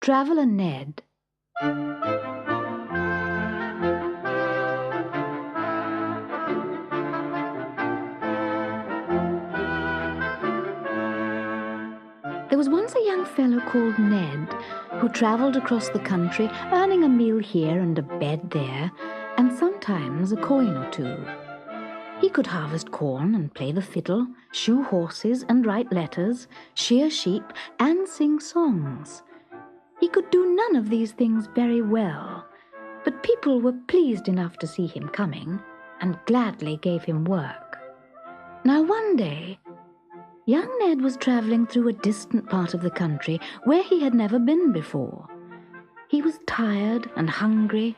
Traveller Ned. There was once a young fellow called Ned who travelled across the country, earning a meal here and a bed there, and sometimes a coin or two. He could harvest corn and play the fiddle, shoe horses and write letters, shear sheep and sing songs. He could do none of these things very well, but people were pleased enough to see him coming and gladly gave him work. Now one day, young Ned was travelling through a distant part of the country where he had never been before. He was tired and hungry,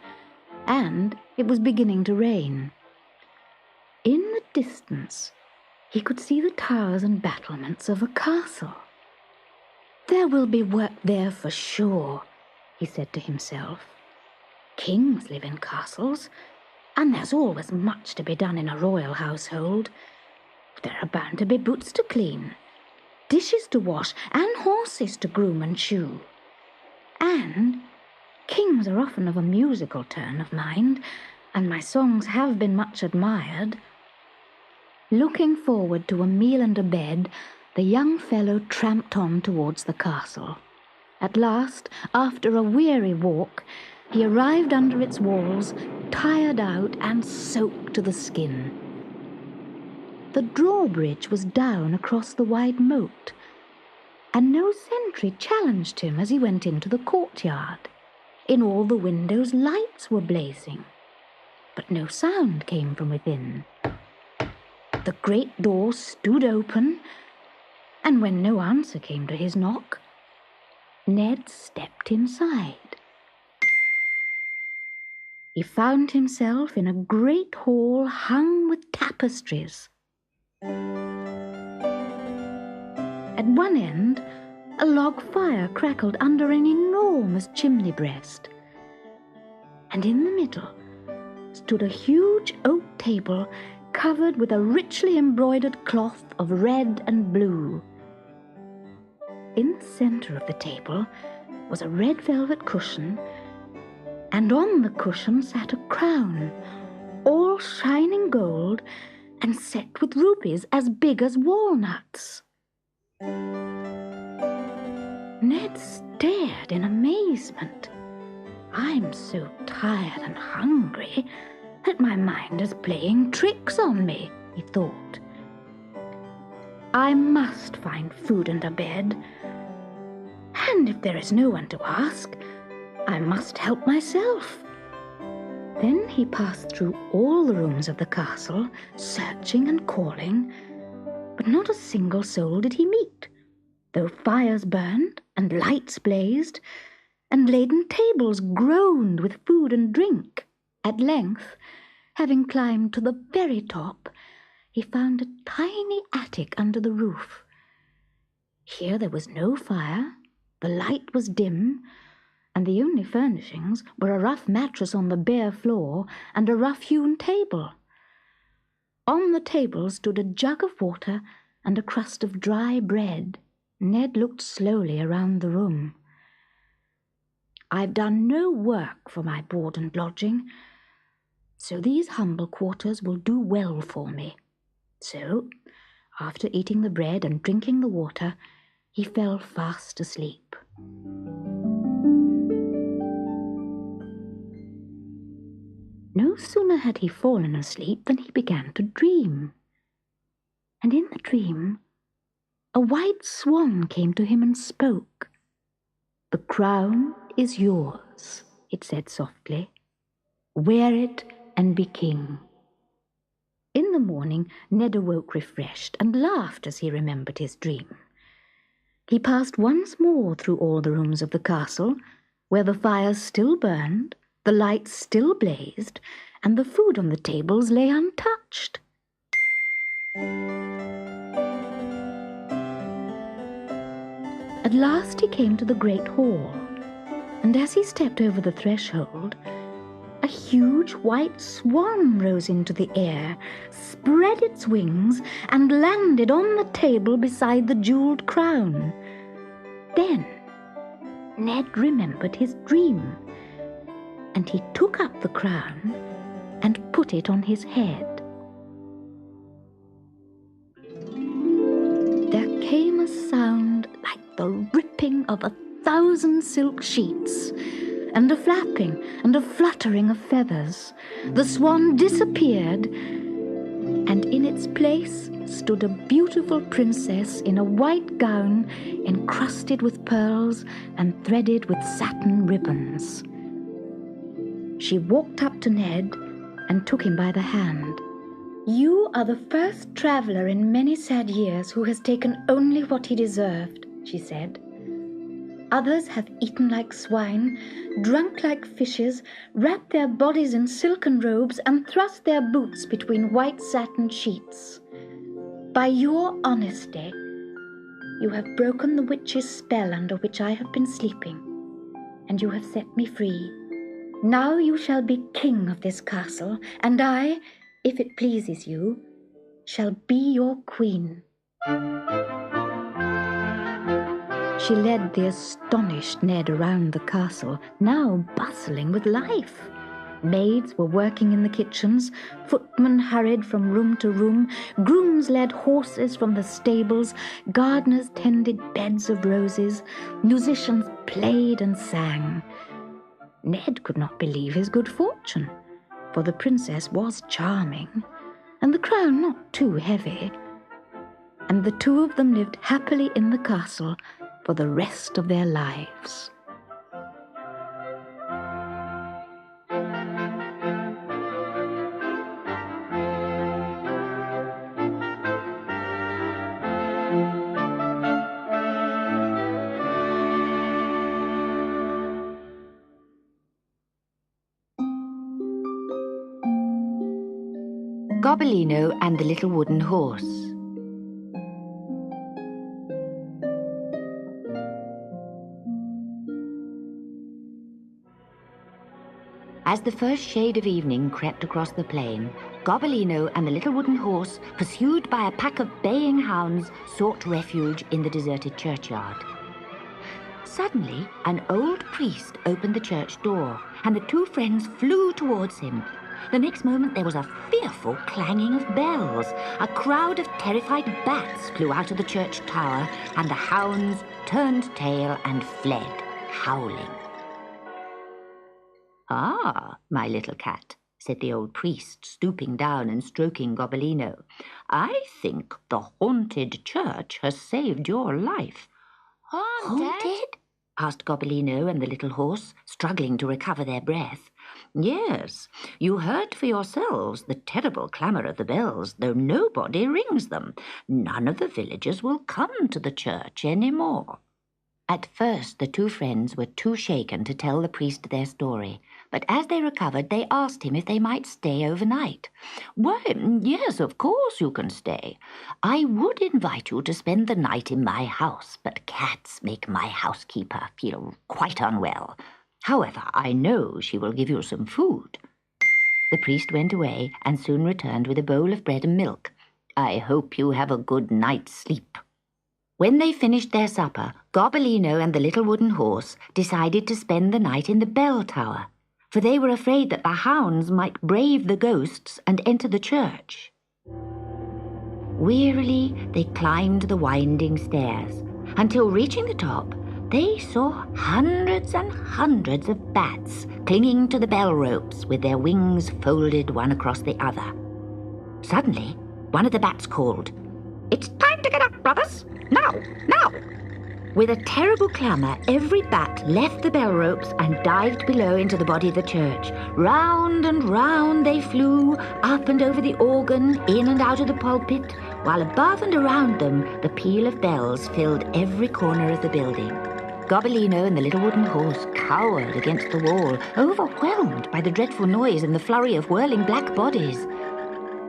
and it was beginning to rain. In the distance, he could see the towers and battlements of a castle. "There will be work there for sure," he said to himself. "Kings live in castles, and there's always much to be done in a royal household. There are bound to be boots to clean, dishes to wash, and horses to groom and shoe. And kings are often of a musical turn of mind, and my songs have been much admired." Looking forward to a meal and a bed, the young fellow tramped on towards the castle. At last, after a weary walk, he arrived under its walls, tired out and soaked to the skin. The drawbridge was down across the wide moat, and no sentry challenged him as he went into the courtyard. In all the windows lights were blazing, but no sound came from within. The great door stood open, and when no answer came to his knock, Ned stepped inside. He found himself in a great hall hung with tapestries. At one end, a log fire crackled under an enormous chimney breast, and in the middle stood a huge oak table covered with a richly embroidered cloth of red and blue. In the centre of the table was a red velvet cushion, and on the cushion sat a crown, all shining gold and set with rubies as big as walnuts. Ned stared in amazement. "I'm so tired and hungry that my mind is playing tricks on me," he thought. "I must find food and a bed, and if there is no one to ask, I must help myself." Then he passed through all the rooms of the castle, searching and calling, but not a single soul did he meet, though fires burned and lights blazed, and laden tables groaned with food and drink. At length, having climbed to the very top, he found a tiny attic under the roof. Here there was no fire, the light was dim, and the only furnishings were a rough mattress on the bare floor and a rough-hewn table. On the table stood a jug of water and a crust of dry bread. Ned looked slowly around the room. "I've done no work for my board and lodging, so these humble quarters will do well for me." So, after eating the bread and drinking the water, he fell fast asleep. No sooner had he fallen asleep than he began to dream. And in the dream, a white swan came to him and spoke. "The crown is yours," it said softly. "Wear it and be king." In the morning, Ned awoke refreshed and laughed as he remembered his dream. He passed once more through all the rooms of the castle, where the fires still burned, the lights still blazed, and the food on the tables lay untouched. At last he came to the great hall, and as he stepped over the threshold, a huge white swan rose into the air, spread its wings, and landed on the table beside the jewelled crown. Then, Ned remembered his dream, and he took up the crown and put it on his head. There came a sound like the ripping of 1,000 silk sheets, and a flapping and a fluttering of feathers. The swan disappeared, and in its place stood a beautiful princess in a white gown encrusted with pearls and threaded with satin ribbons. She walked up to Ned and took him by the hand. "You are the first traveller in many sad years who has taken only what he deserved," she said. "Others have eaten like swine, drunk like fishes, wrapped their bodies in silken robes, and thrust their boots between white satin sheets. By your honesty, you have broken the witch's spell under which I have been sleeping, and you have set me free. Now you shall be king of this castle, and I, if it pleases you, shall be your queen." She led the astonished Ned around the castle, now bustling with life. Maids were working in the kitchens, footmen hurried from room to room, grooms led horses from the stables, gardeners tended beds of roses, musicians played and sang. Ned could not believe his good fortune, for the princess was charming, and the crown not too heavy. And the two of them lived happily in the castle for the rest of their lives. Gobbolino and the Little Wooden Horse. As the first shade of evening crept across the plain, Gobbolino and the Little Wooden Horse, pursued by a pack of baying hounds, sought refuge in the deserted churchyard. Suddenly, an old priest opened the church door, and the two friends flew towards him. The next moment there was a fearful clanging of bells. A crowd of terrified bats flew out of the church tower, and the hounds turned tail and fled, howling. "Ah, my little cat," said the old priest, stooping down and stroking Gobbolino. "I think the haunted church has saved your life." "Haunted?" asked Gobbolino and the little horse, struggling to recover their breath. "Yes, you heard for yourselves the terrible clamour of the bells, though nobody rings them. None of the villagers will come to the church any more." At first the two friends were too shaken to tell the priest their story, but as they recovered they asked him if they might stay overnight. "Why, yes, of course you can stay. I would invite you to spend the night in my house, but cats make my housekeeper feel quite unwell. However, I know she will give you some food." The priest went away and soon returned with a bowl of bread and milk. "I hope you have a good night's sleep." When they finished their supper, Gobbolino and the Little Wooden Horse decided to spend the night in the bell tower, for they were afraid that the hounds might brave the ghosts and enter the church. Wearily, they climbed the winding stairs, until reaching the top, they saw hundreds and hundreds of bats clinging to the bell ropes with their wings folded one across the other. Suddenly, one of the bats called, "It's time to get up, brothers! Now, now!" With a terrible clamour, every bat left the bell ropes and dived below into the body of the church. Round and round they flew, up and over the organ, in and out of the pulpit, while above and around them the peal of bells filled every corner of the building. Gobbolino and the Little Wooden Horse cowered against the wall, overwhelmed by the dreadful noise and the flurry of whirling black bodies.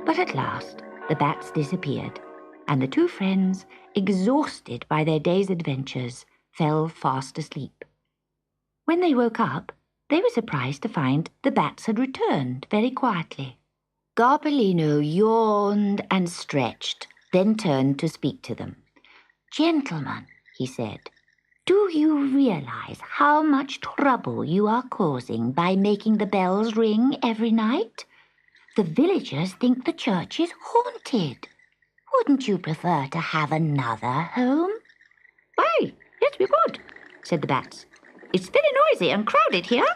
But at last the bats disappeared, and the two friends, exhausted by their day's adventures, fell fast asleep. When they woke up, they were surprised to find the bats had returned very quietly. Gobbolino yawned and stretched, then turned to speak to them. "Gentlemen," he said, Do you realize how much trouble you are causing by making the bells ring every night? The villagers think the church is haunted. Wouldn't you prefer to have another home? Why, yes, we would, said the bats. It's very noisy and crowded here.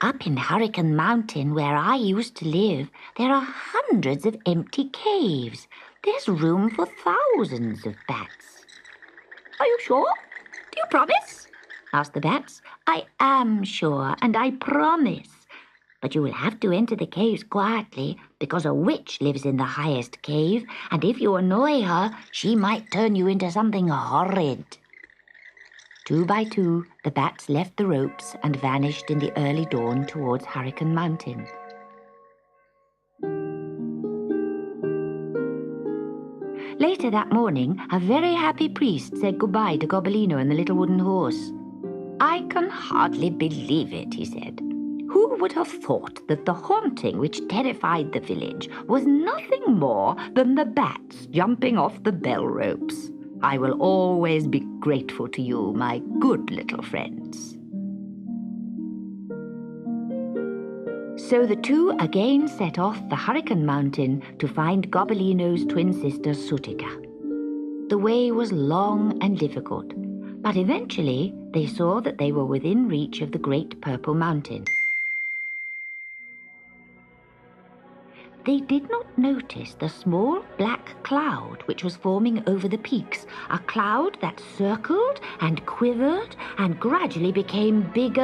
Up in Hurricane Mountain, where I used to live, there are hundreds of empty caves. There's room for thousands of bats. Are you sure? Do you promise? Asked the bats. I am sure, and I promise. But you will have to enter the caves quietly, because a witch lives in the highest cave, and if you annoy her, she might turn you into something horrid. 2 by 2, the bats left the ropes and vanished in the early dawn towards Hurricane Mountain. Later that morning, a very happy priest said goodbye to Gobbolino and the little wooden horse. I can hardly believe it, he said. Who would have thought that the haunting which terrified the village was nothing more than the bats jumping off the bell ropes? I will always be grateful to you, my good little friends. So the two again set off for Hurricane Mountain to find Gobbolino's twin sister Sutika. The way was long and difficult, but eventually they saw that they were within reach of the great purple mountain. They did not notice the small black cloud which was forming over the peaks, a cloud that circled and quivered and gradually became bigger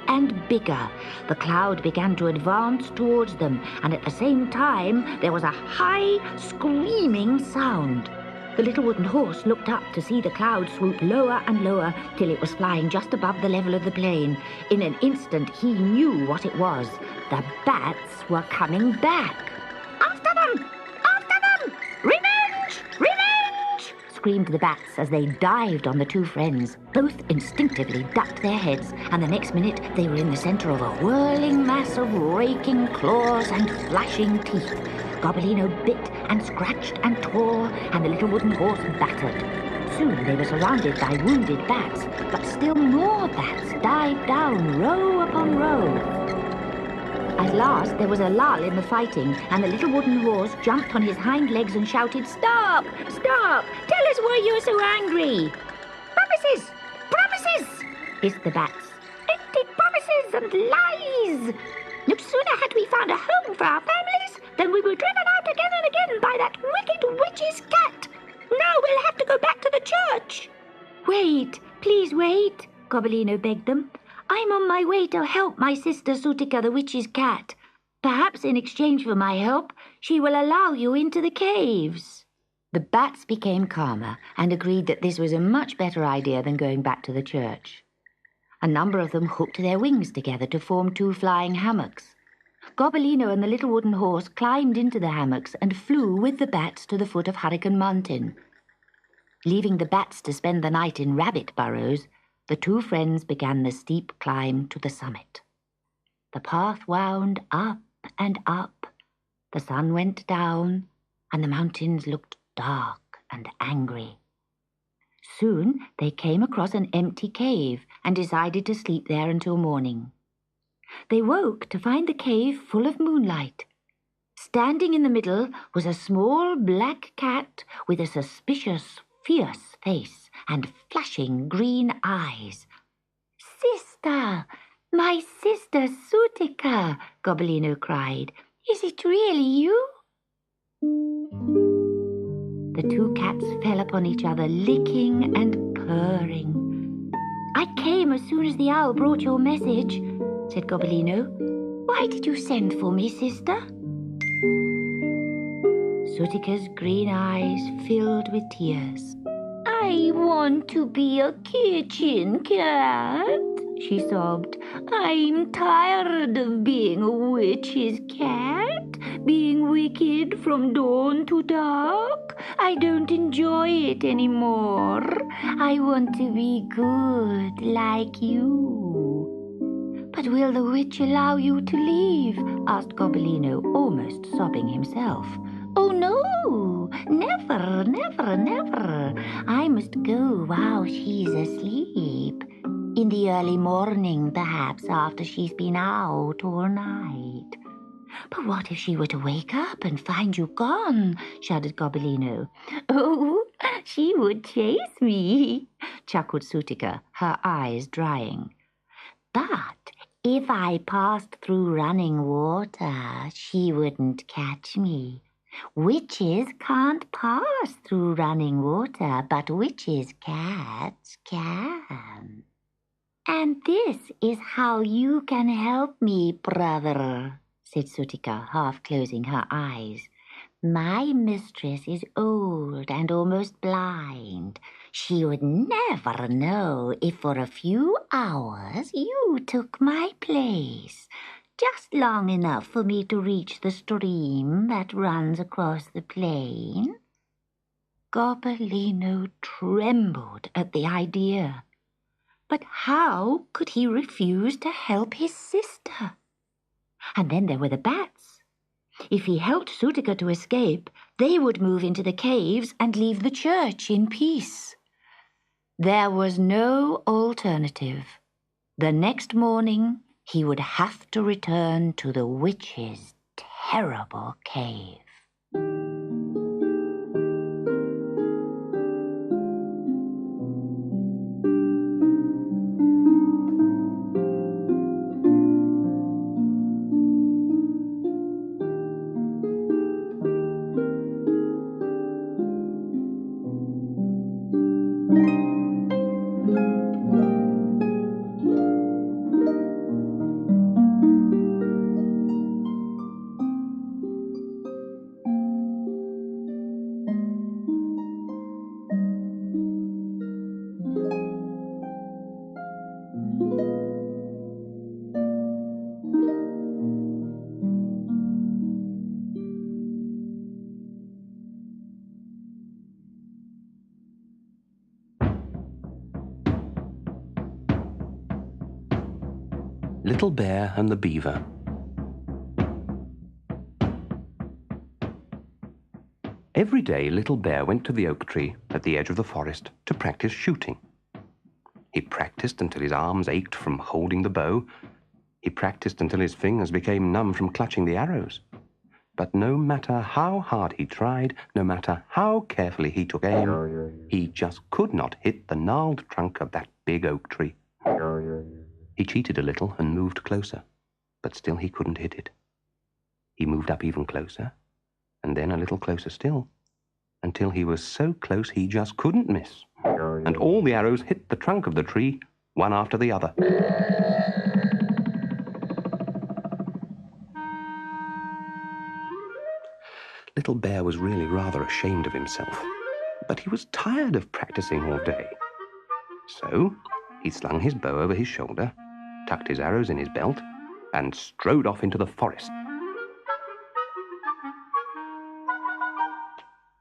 and bigger. The cloud began to advance towards them, and at the same time there was a high, screaming sound. The little wooden horse looked up to see the cloud swoop lower and lower till it was flying just above the level of the plain. In an instant he knew what it was. The bats were coming back. After them! After them! Revenge! Revenge! Screamed the bats as they dived on the two friends. Both instinctively ducked their heads, and the next minute they were in the center of a whirling mass of raking claws and flashing teeth. Gobbylino bit and scratched and tore, and the little wooden horse battered. Soon they were surrounded by wounded bats, but still more bats dived down row upon row. At last there was a lull in the fighting, and the little wooden horse jumped on his hind legs and shouted, "Stop! Stop! Tell us why you're so angry!" Promises! Promises! hissed the bats. Empty promises and lies! No sooner had we found a home for our families than we were driven out again and again by that wicked witch's cat. Now we'll have to go back to the church. Wait, please wait, Gobbylino begged them. I'm on my way to help my sister Sutika the witch's cat. Perhaps in exchange for my help, she will allow you into the caves. The bats became calmer and agreed that this was a much better idea than going back to the church. A number of them hooked their wings together to form 2 flying hammocks. Gobbylino and the little wooden horse climbed into the hammocks and flew with the bats to the foot of Hurricane Mountain. Leaving the bats to spend the night in rabbit burrows, the 2 friends began the steep climb to the summit. The path wound up and up. The sun went down, and the mountains looked dark and angry. Soon they came across an empty cave and decided to sleep there until morning. They woke to find the cave full of moonlight. Standing in the middle was a small black cat with a suspicious, fierce face and flashing green eyes. "Sister! My sister Sutika!" Gobbylino cried. "Is it really you?" The 2 cats fell upon each other, licking and purring. "I came as soon as the owl brought your message," said Gobbylino. "Why did you send for me, sister?" Sutika's green eyes filled with tears. "I want to be a kitchen cat," she sobbed. "I'm tired of being a witch's cat, being wicked from dawn to dark. I don't enjoy it anymore. I want to be good like you." "But will the witch allow you to leave?" asked Gobbylino, almost sobbing himself. "Oh, no, never, never, never. I must go while she's asleep. In the early morning, perhaps, after she's been out all night. But what if she were to wake up and find you gone? Shouted Gobbolino. Oh, she would chase me, chuckled Sutika, her eyes drying. But if I passed through running water, she wouldn't catch me. Witches can't pass through running water, but witches' cats can. And this is how you can help me, brother, said Sutika, half closing her eyes. My mistress is old and almost blind. She would never know if for a few hours you took my place, just long enough for me to reach the stream that runs across the plain. Gobbylino trembled at the idea. But how could he refuse to help his sister? And then there were the bats. If he helped Sutika to escape, they would move into the caves and leave the church in peace. There was no alternative. The next morning, he would have to return to the witch's terrible cave. Little Bear and the Beaver. Every day Little Bear went to the oak tree at the edge of the forest to practice shooting. He practiced until his arms ached from holding the bow. He practiced until his fingers became numb from clutching the arrows. But no matter how hard he tried, no matter how carefully he took aim, he just could not hit the gnarled trunk of that big oak tree. He cheated a little and moved closer, but still he couldn't hit it. He moved up even closer, and then a little closer still, until he was so close he just couldn't miss. And all the arrows hit the trunk of the tree, one after the other. Little Bear was really rather ashamed of himself, but he was tired of practicing all day. So he slung his bow over his shoulder, tucked his arrows in his belt, and strode off into the forest.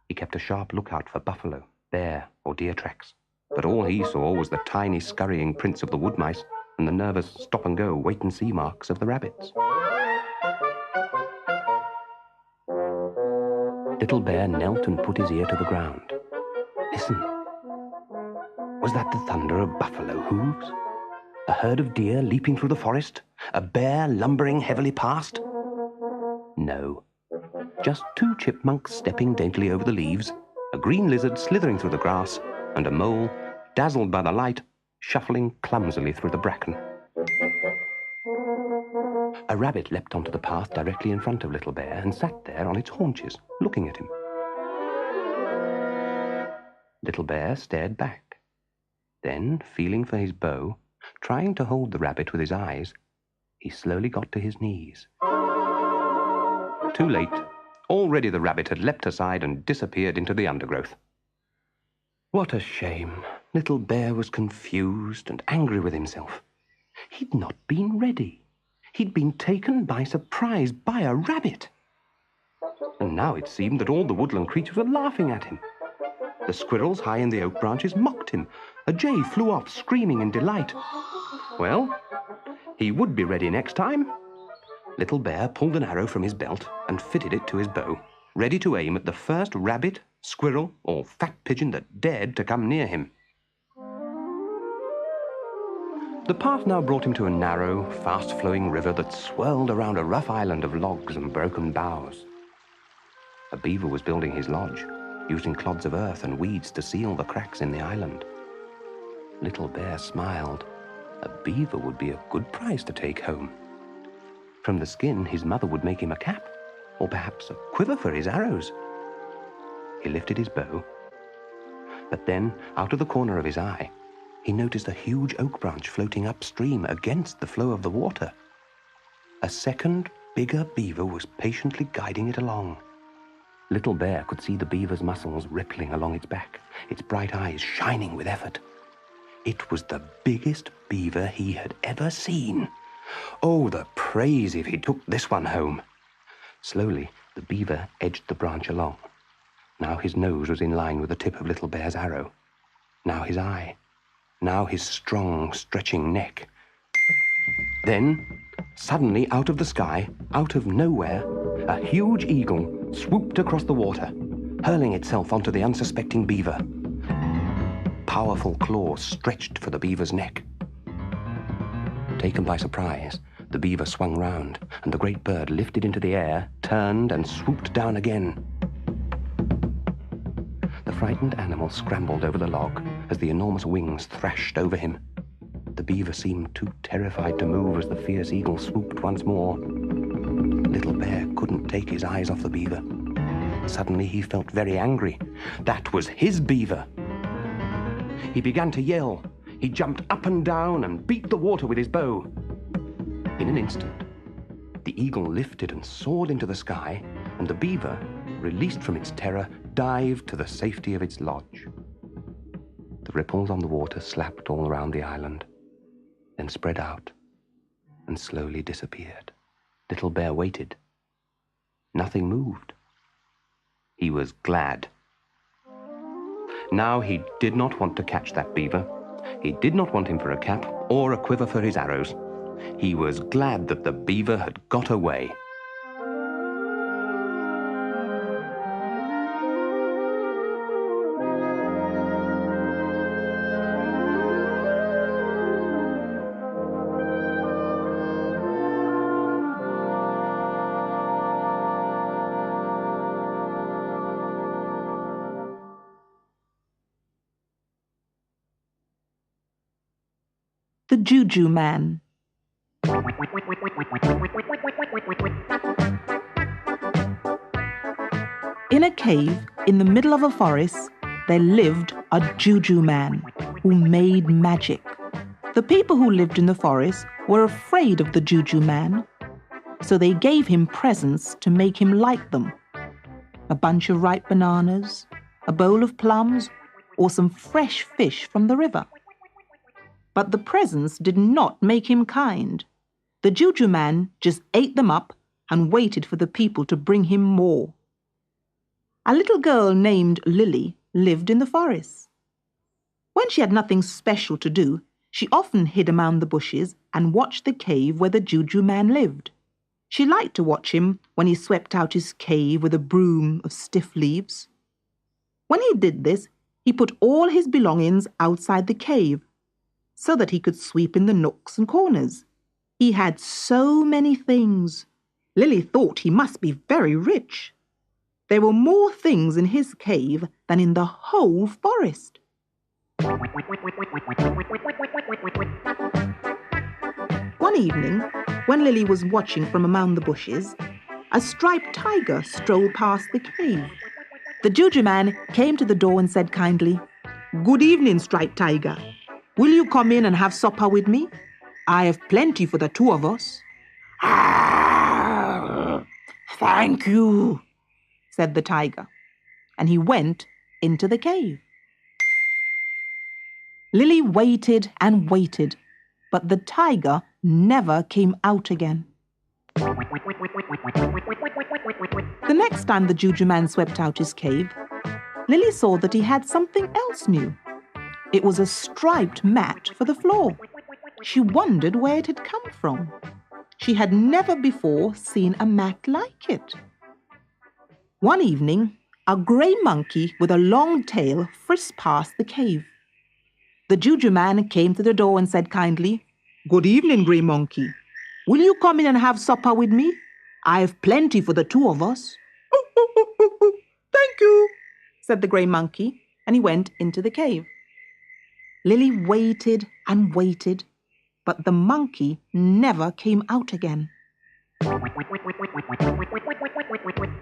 He kept a sharp lookout for buffalo, bear, or deer tracks, but all he saw was the tiny scurrying prints of the wood mice and the nervous stop-and-go, wait-and-see marks of the rabbits. Little Bear knelt and put his ear to the ground. Listen. Was that the thunder of buffalo hooves? A herd of deer leaping through the forest? A bear lumbering heavily past? No. Just two chipmunks stepping daintily over the leaves, a green lizard slithering through the grass, and a mole, dazzled by the light, shuffling clumsily through the bracken. A rabbit leapt onto the path directly in front of Little Bear and sat there on its haunches, looking at him. Little Bear stared back. Then, feeling for his bow, trying to hold the rabbit with his eyes, he slowly got to his knees. Too late. Already the rabbit had leapt aside and disappeared into the undergrowth. What a shame. Little Bear was confused and angry with himself. He'd not been ready. He'd been taken by surprise by a rabbit. And now it seemed that all the woodland creatures were laughing at him. The squirrels high in the oak branches mocked him. A jay flew off, screaming in delight. Well, he would be ready next time. Little Bear pulled an arrow from his belt and fitted it to his bow, ready to aim at the first rabbit, squirrel, or fat pigeon that dared to come near him. The path now brought him to a narrow, fast-flowing river that swirled around a rough island of logs and broken boughs. A beaver was building his lodge, using clods of earth and weeds to seal the cracks in the island. Little Bear smiled. A beaver would be a good prize to take home. From the skin, his mother would make him a cap, or perhaps a quiver for his arrows. He lifted his bow, but then, out of the corner of his eye, he noticed a huge oak branch floating upstream against the flow of the water. A second, bigger beaver was patiently guiding it along. Little Bear could see the beaver's muscles rippling along its back, its bright eyes shining with effort. It was the biggest beaver he had ever seen. Oh, the praise if he took this one home! Slowly, the beaver edged the branch along. Now his nose was in line with the tip of Little Bear's arrow. Now his eye. Now his strong, stretching neck. Then, suddenly out of the sky, out of nowhere, a huge eagle swooped across the water, hurling itself onto the unsuspecting beaver. Powerful claws stretched for the beaver's neck. Taken by surprise, the beaver swung round, and the great bird lifted into the air, turned, and swooped down again. The frightened animal scrambled over the log as the enormous wings thrashed over him. The beaver seemed too terrified to move as the fierce eagle swooped once more. Little Bear couldn't take his eyes off the beaver. Suddenly he felt very angry. That was his beaver. He began to yell. He jumped up and down and beat the water with his bow. In an instant, the eagle lifted and soared into the sky, and the beaver, released from its terror, dived to the safety of its lodge. The ripples on the water slapped all around the island, then spread out and slowly disappeared. Little Bear waited. Nothing moved. He was glad. Now he did not want to catch that beaver. He did not want him for a cap or a quiver for his arrows. He was glad that the beaver had got away. The Juju Man. In a cave in the middle of a forest, there lived a Juju Man who made magic. The people who lived in the forest were afraid of the Juju Man, so they gave him presents to make him like them. A bunch of ripe bananas, a bowl of plums, or some fresh fish from the river. But the presents did not make him kind. The Juju Man just ate them up and waited for the people to bring him more. A little girl named Lily lived in the forest. When she had nothing special to do, she often hid among the bushes and watched the cave where the Juju Man lived. She liked to watch him when he swept out his cave with a broom of stiff leaves. When he did this, he put all his belongings outside the cave, so that he could sweep in the nooks and corners. He had so many things. Lily thought he must be very rich. There were more things in his cave than in the whole forest. One evening, when Lily was watching from among the bushes, a striped tiger strolled past the cave. The Juju Man came to the door and said kindly, "Good evening, striped tiger. Will you come in and have supper with me? I have plenty for the two of us." "Thank you," said the tiger, and he went into the cave. Lily waited and waited, but the tiger never came out again. The next time the Juju Man swept out his cave, Lily saw that he had something else new. It was a striped mat for the floor. She wondered where it had come from. She had never before seen a mat like it. One evening, a grey monkey with a long tail frisked past the cave. The Juju Man came to the door and said kindly, "Good evening, grey monkey. Will you come in and have supper with me? I have plenty for the two of us." "Thank you," said the grey monkey, and he went into the cave. Lily waited and waited, but the monkey never came out again.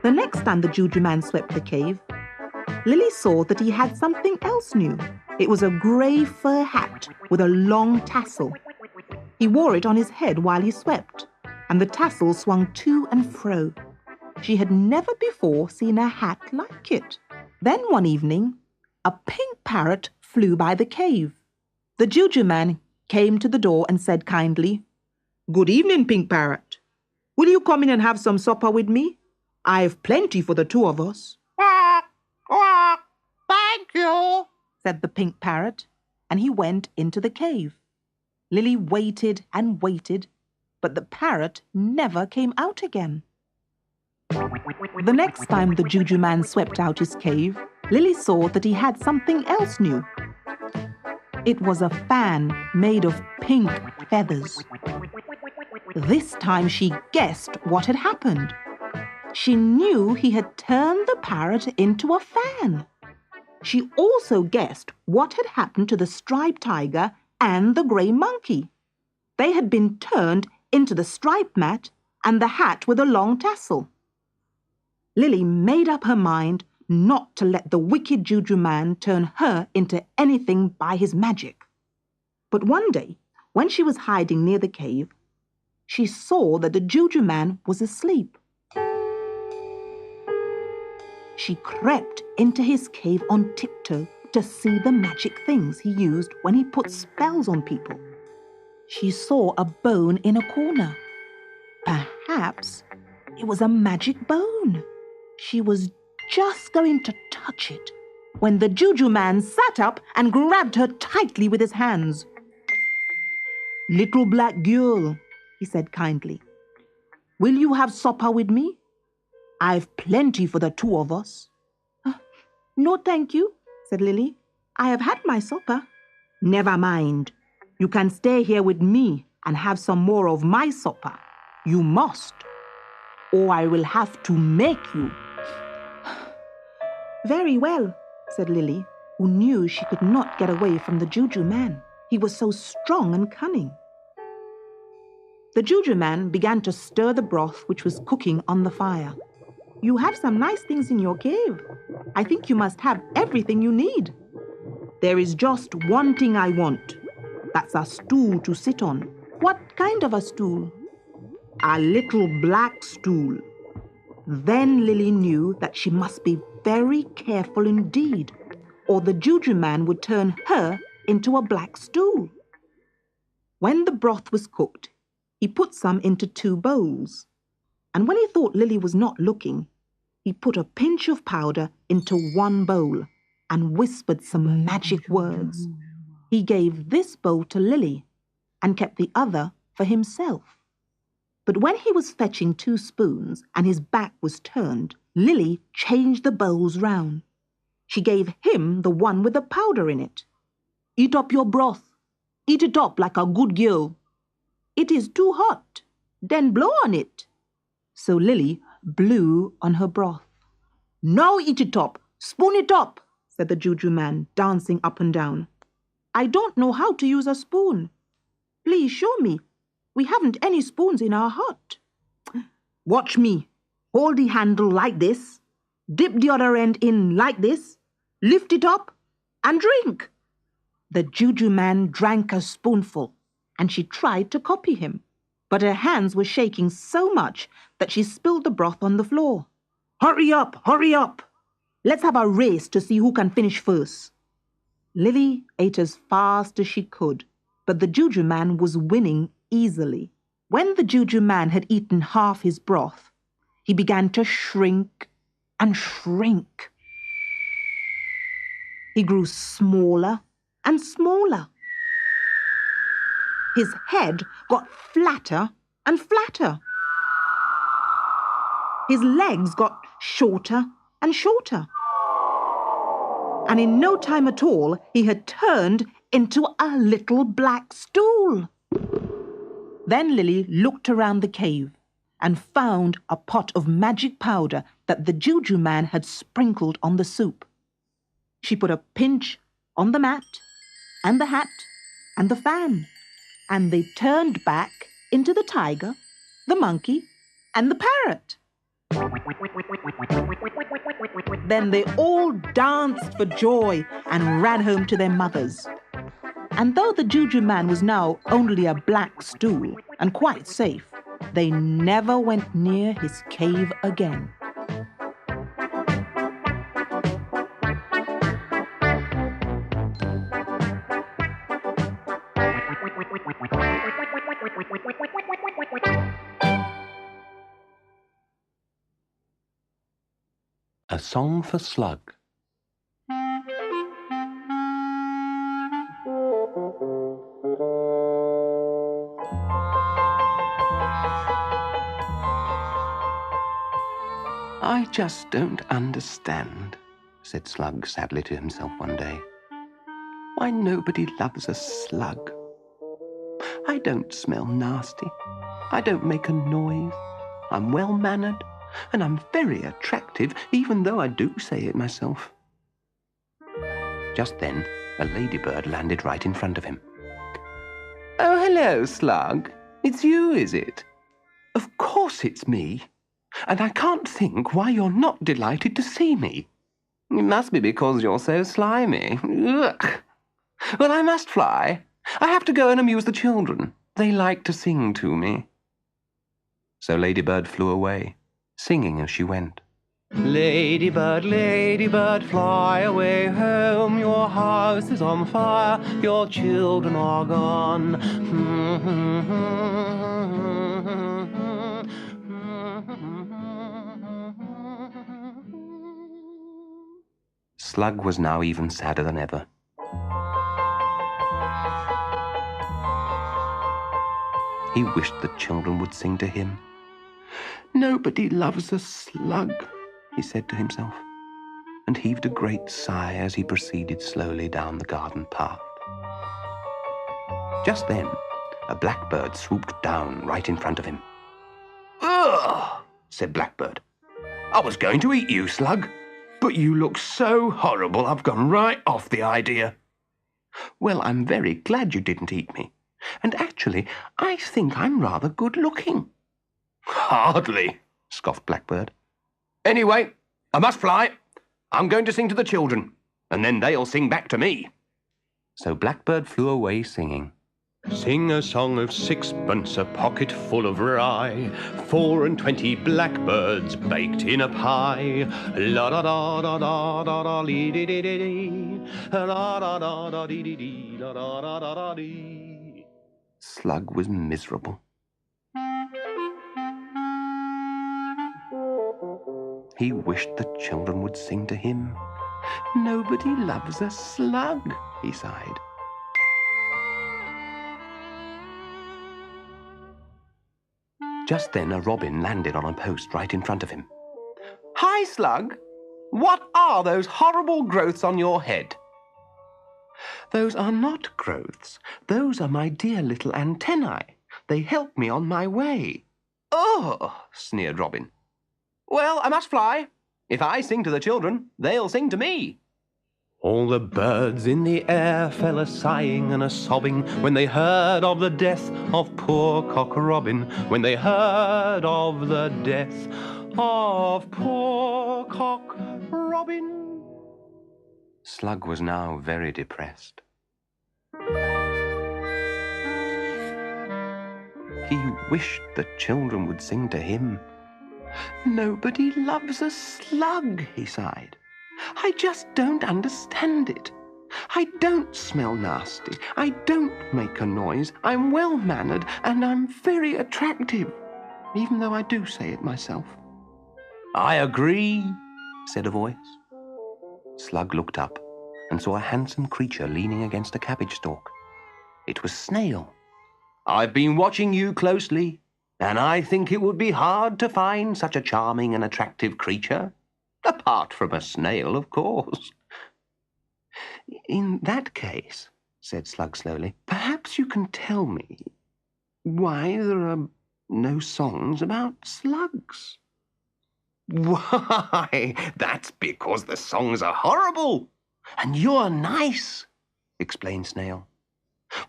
The next time the Juju Man swept the cave, Lily saw that he had something else new. It was a grey fur hat with a long tassel. He wore it on his head while he swept, and the tassel swung to and fro. She had never before seen a hat like it. Then one evening, a pink parrot flew by the cave. The Juju Man came to the door and said kindly, "Good evening, pink parrot. Will you come in and have some supper with me? I have plenty for the two of us." "Quack, quack, thank you," said the pink parrot, and he went into the cave. Lily waited and waited, but the parrot never came out again. The next time the Juju Man swept out his cave, Lily saw that he had something else new. It was a fan made of pink feathers. This time she guessed what had happened. She knew he had turned the parrot into a fan. She also guessed what had happened to the striped tiger and the grey monkey. They had been turned into the striped mat and the hat with a long tassel. Lily made up her mind not to let the wicked Juju Man turn her into anything by his magic. But one day, when she was hiding near the cave, she saw that the Juju Man was asleep. She crept into his cave on tiptoe to see the magic things he used when he put spells on people. She saw a bone in a corner. Perhaps it was a magic bone. She was just going to touch it when the Juju Man sat up and grabbed her tightly with his hands. "Little black girl," he said kindly, "will you have supper with me? I've plenty for the two of us." "No, thank you," said Lily. "I have had my supper." "Never mind. You can stay here with me and have some more of my supper. You must, or I will have to make you." "Very well," said Lily, who knew she could not get away from the Juju Man. He was so strong and cunning. The Juju Man began to stir the broth which was cooking on the fire. "You have some nice things in your cave. I think you must have everything you need." "There is just one thing I want. That's a stool to sit on." "What kind of a stool?" "A little black stool." Then Lily knew that she must be very careful indeed, or the Juju Man would turn her into a black stool. When the broth was cooked, he put some into 2 bowls, and when he thought Lily was not looking, he put a pinch of powder into 1 bowl and whispered some magic words. He gave this bowl to Lily and kept the other for himself. But when he was fetching 2 spoons and his back was turned, Lily changed the bowls round. She gave him the one with the powder in it. "Eat up your broth. Eat it up like a good girl. It is too hot. Then blow on it." So Lily blew on her broth. "Now eat it up. Spoon it up," said the Juju Man, dancing up and down. "I don't know how to use a spoon. Please show me. We haven't any spoons in our hut." "Watch me. Hold the handle like this. Dip the other end in like this. Lift it up and drink." The Juju Man drank a spoonful, and she tried to copy him. But her hands were shaking so much that she spilled the broth on the floor. "Hurry up, hurry up. Let's have a race to see who can finish first." Lily ate as fast as she could, but the Juju Man was winning easily. When the Juju Man had eaten half his broth, he began to shrink and shrink. He grew smaller and smaller. His head got flatter and flatter. His legs got shorter and shorter. And in no time at all, he had turned into a little black stool. Then Lily looked around the cave and found a pot of magic powder that the Juju Man had sprinkled on the soup. She put a pinch on the mat and the hat and the fan, and they turned back into the tiger, the monkey, and the parrot. Then they all danced for joy and ran home to their mothers. And though the Juju Man was now only a black stool and quite safe, they never went near his cave again. A Song for Slug. I just don't understand, said Slug sadly to himself one day, why nobody loves a slug. I don't smell nasty. I don't make a noise. I'm well-mannered, and I'm very attractive, even though I do say it myself. Just then, a ladybird landed right in front of him. Oh, hello, Slug. It's you, is it? Of course it's me. And I can't think why you're not delighted to see me. It must be because you're so slimy. Ugh. Well, I must fly. I have to go and amuse the children. They like to sing to me. So Ladybird flew away, singing as she went. Ladybird, ladybird, fly away home. Your house is on fire, your children are gone. Slug was now even sadder than ever. He wished the children would sing to him. Nobody loves a slug, he said to himself, and heaved a great sigh as he proceeded slowly down the garden path. Just then, a blackbird swooped down right in front of him. Ugh, said Blackbird. I was going to eat you, Slug, but you look so horrible I've gone right off the idea. Well, I'm very glad you didn't eat me, and actually, I think I'm rather good-looking. Hardly, scoffed Blackbird. Anyway, I must fly. I'm going to sing to the children, and then they'll sing back to me. So Blackbird flew away singing. Sing a song of sixpence, a pocket full of rye, 24 blackbirds baked in a pie. La da da da da da da dee dee dee dee, la da da da dee dee dee, la da da da da dee. Slug was miserable. He wished the children would sing to him. Nobody loves a slug, he sighed. Just then a robin landed on a post right in front of him. Hi, Slug. What are those horrible growths on your head? Those are not growths. Those are my dear little antennae. They help me on my way. Oh, sneered Robin. Well, I must fly. If I sing to the children, they'll sing to me. All the birds in the air fell a-sighing and a-sobbing when they heard of the death of poor Cock Robin, when they heard of the death of poor Cock Robin. Slug was now very depressed. He wished the children would sing to him. Nobody loves a slug, he sighed. I just don't understand it. I don't smell nasty. I don't make a noise. I'm well-mannered and I'm very attractive, even though I do say it myself. I agree, said a voice. Slug looked up and saw a handsome creature leaning against a cabbage stalk. It was Snail. I've been watching you closely, and I think it would be hard to find such a charming and attractive creature, apart from a snail, of course." "In that case," said Slug slowly, "perhaps you can tell me why there are no songs about slugs." "Why, that's because the songs are horrible, and you're nice," explained Snail.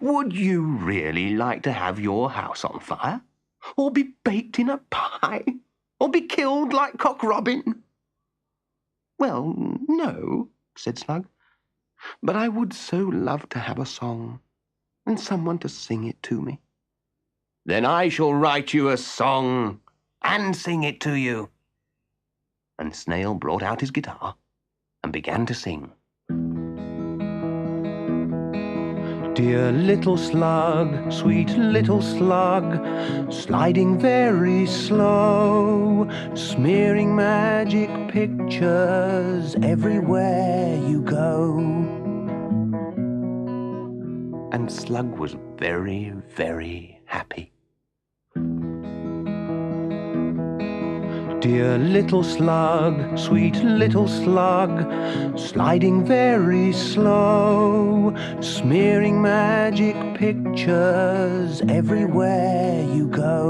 "Would you really like to have your house on fire, or be baked in a pie, or be killed like Cock Robin?" "Well, no," said Slug, "but I would so love to have a song, and someone to sing it to me." "Then I shall write you a song and sing it to you." And Snail brought out his guitar and began to sing. "Dear little slug, sweet little slug, sliding very slow, smearing magic pictures everywhere you go." And Slug was very, very happy. "Dear little slug, sweet little slug, sliding very slow, smearing magic pictures everywhere you go."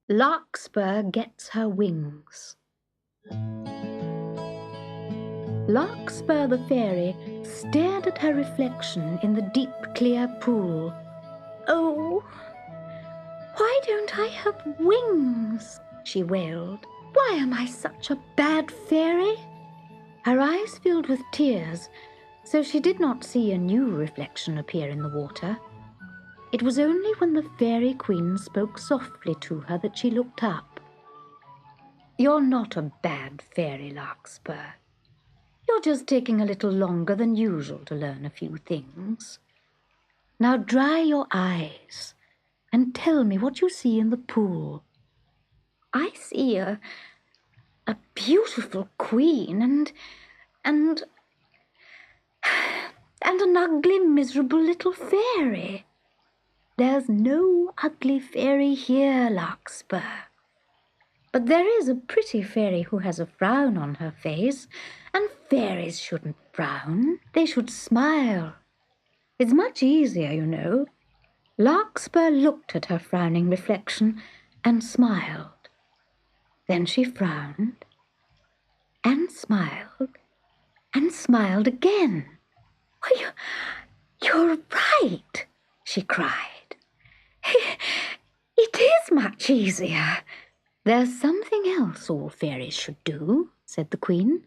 Larkspur Gets Her Wings. Larkspur the fairy stared at her reflection in the deep, clear pool. "Oh, why don't I have wings?" she wailed. "Why am I such a bad fairy?" Her eyes filled with tears, so she did not see a new reflection appear in the water. It was only when the fairy queen spoke softly to her that she looked up. "You're not a bad fairy, Larkspur. You're just taking a little longer than usual to learn a few things. Now dry your eyes and tell me what you see in the pool." "I see a beautiful queen and an ugly, miserable little fairy." "There's no ugly fairy here, Larkspur. But there is a pretty fairy who has a frown on her face, and fairies shouldn't frown. They should smile. It's much easier, you know." Larkspur looked at her frowning reflection and smiled. Then she frowned and smiled again. "Well, you're right," she cried. "It is much easier." "There's something else all fairies should do," said the Queen.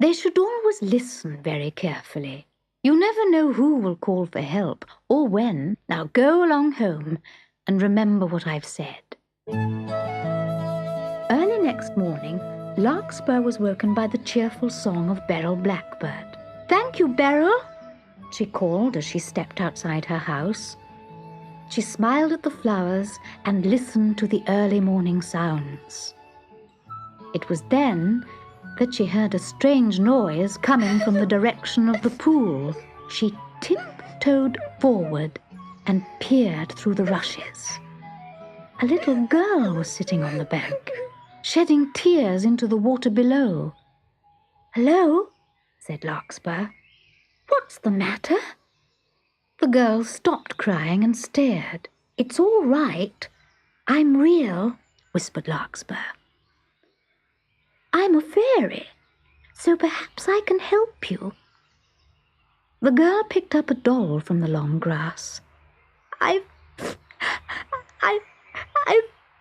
"They should always listen very carefully. You never know who will call for help or when. Now go along home and remember what I've said." Early next morning, Larkspur was woken by the cheerful song of Beryl Blackbird. "Thank you, Beryl," she called as she stepped outside her house. She smiled at the flowers and listened to the early morning sounds. It was then that she heard a strange noise coming from the direction of the pool. She tiptoed forward and peered through the rushes. A little girl was sitting on the bank, shedding tears into the water below. "Hello," said Larkspur. "What's the matter?" The girl stopped crying and stared. "It's all right. I'm real," whispered Larkspur. "I'm a fairy, so perhaps I can help you." The girl picked up a doll from the long grass. I've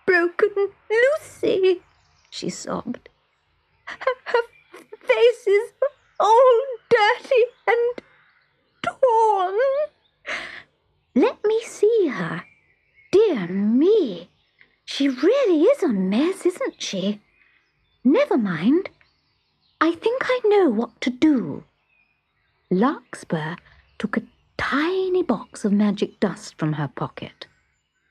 broken Lucy," she sobbed. Her face is all dirty and torn." "Let me see her. Dear me, she really is a mess, isn't she? Never mind. I think I know what to do." Larkspur took a tiny box of magic dust from her pocket.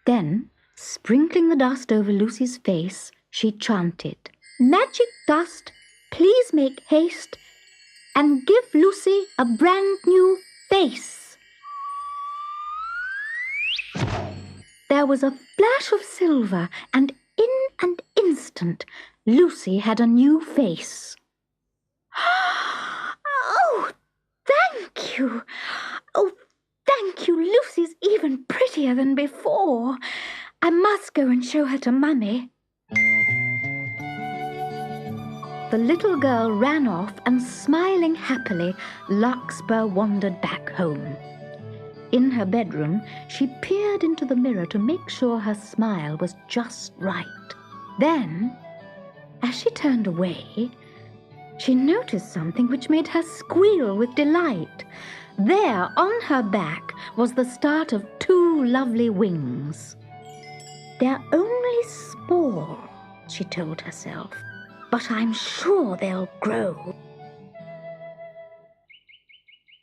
Then, sprinkling the dust over Lucy's face, she chanted, "Magic dust, please make haste. and give Lucy a brand new face. There was a flash of silver, and in an instant, Lucy had a new face. Oh, thank you. Oh, thank you. Lucy's even prettier than before. I must go and show her to Mummy. The little girl ran off, and smiling happily, Larkspur wandered back home. In her bedroom, she peered into the mirror to make sure her smile was just right. Then, as she turned away, she noticed something which made her squeal with delight. There, on her back, was the start of 2 lovely wings. "They're only small," she told herself, "but I'm sure they'll grow."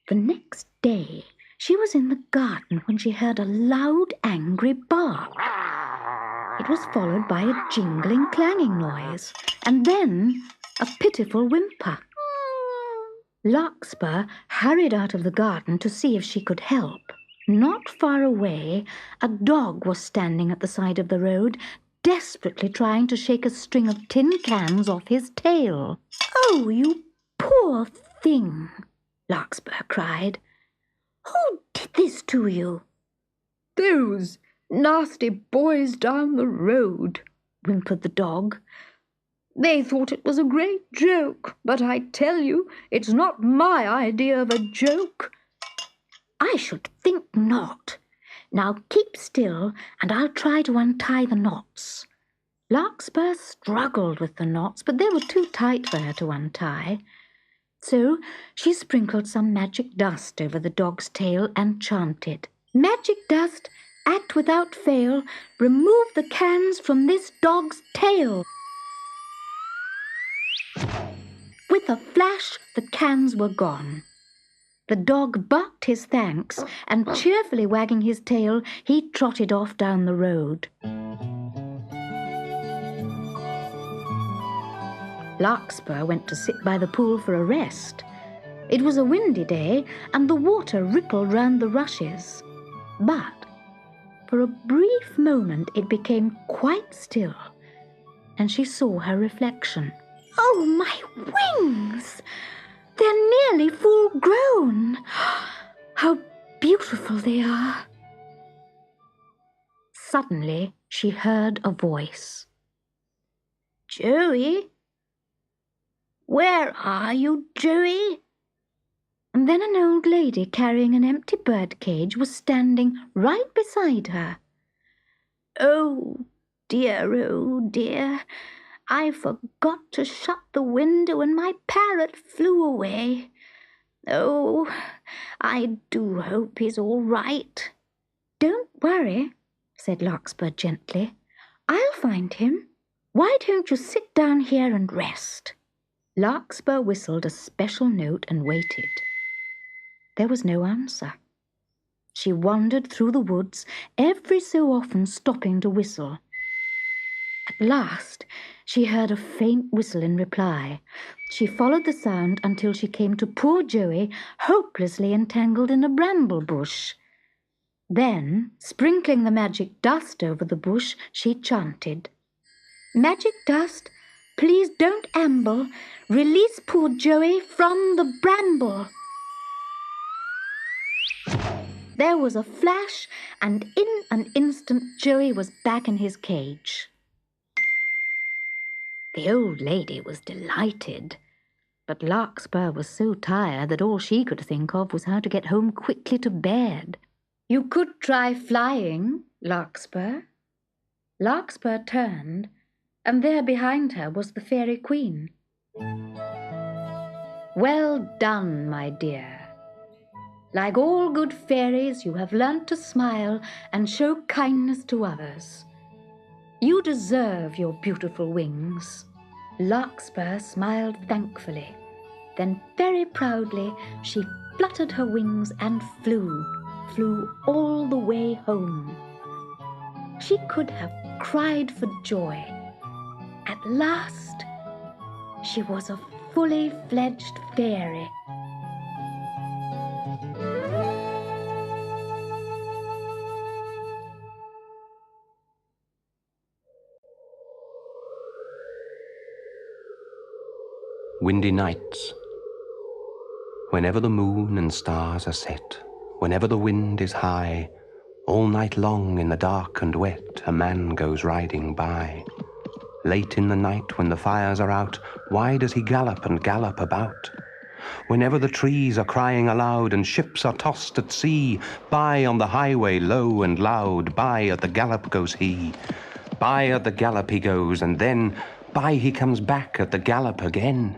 The next day, she was in the garden when she heard a loud, angry bark. It was followed by a jingling, clanging noise, and then a pitiful whimper. Larkspur hurried out of the garden to see if she could help. Not far away, a dog was standing at the side of the road, desperately trying to shake a string of tin cans off his tail. "Oh, you poor thing!" Larkspur cried. "Who did this to you?" "Those nasty boys down the road," whimpered the dog. "They thought it was a great joke, but I tell you, it's not my idea of a joke." "I should think not. Now keep still, and I'll try to untie the knots." Larkspur struggled with the knots, but they were too tight for her to untie. So she sprinkled some magic dust over the dog's tail and chanted, "Magic dust, act without fail, remove the cans from this dog's tail." With a flash, the cans were gone. The dog barked his thanks, and cheerfully wagging his tail, he trotted off down the road. Larkspur went to sit by the pool for a rest. It was a windy day, and the water rippled round the rushes. But for a brief moment it became quite still, and she saw her reflection. "Oh, my wings! They're nearly full grown. How beautiful they are." Suddenly she heard a voice. "Joey? Where are you, Joey?" And then an old lady carrying an empty bird cage was standing right beside her. Oh dear, I forgot to shut the window and my parrot flew away. Oh, I do hope he's all right." "Don't worry," said Larkspur gently. "I'll find him. Why don't you sit down here and rest?" Larkspur whistled a special note and waited. There was no answer. She wandered through the woods, every so often stopping to whistle. At last, she heard a faint whistle in reply. She followed the sound until she came to poor Joey, hopelessly entangled in a bramble bush. Then, sprinkling the magic dust over the bush, she chanted, "Magic dust, please don't amble. Release poor Joey from the bramble." There was a flash, and in an instant Joey was back in his cage. The old lady was delighted, but Larkspur was so tired that all she could think of was how to get home quickly to bed. "You could try flying, Larkspur." Larkspur turned, and there behind her was the Fairy Queen. "Well done, my dear. Like all good fairies, you have learnt to smile and show kindness to others. You deserve your beautiful wings." Larkspur smiled thankfully. Then very proudly she fluttered her wings and flew all the way home. She could have cried for joy. At last, she was a fully fledged fairy. Windy nights. Whenever the moon and stars are set, whenever the wind is high, all night long in the dark and wet, a man goes riding by. Late in the night when the fires are out, why does he gallop and gallop about? Whenever the trees are crying aloud and ships are tossed at sea, by on the highway low and loud, by at the gallop goes he. By at the gallop he goes, and then by he comes back at the gallop again.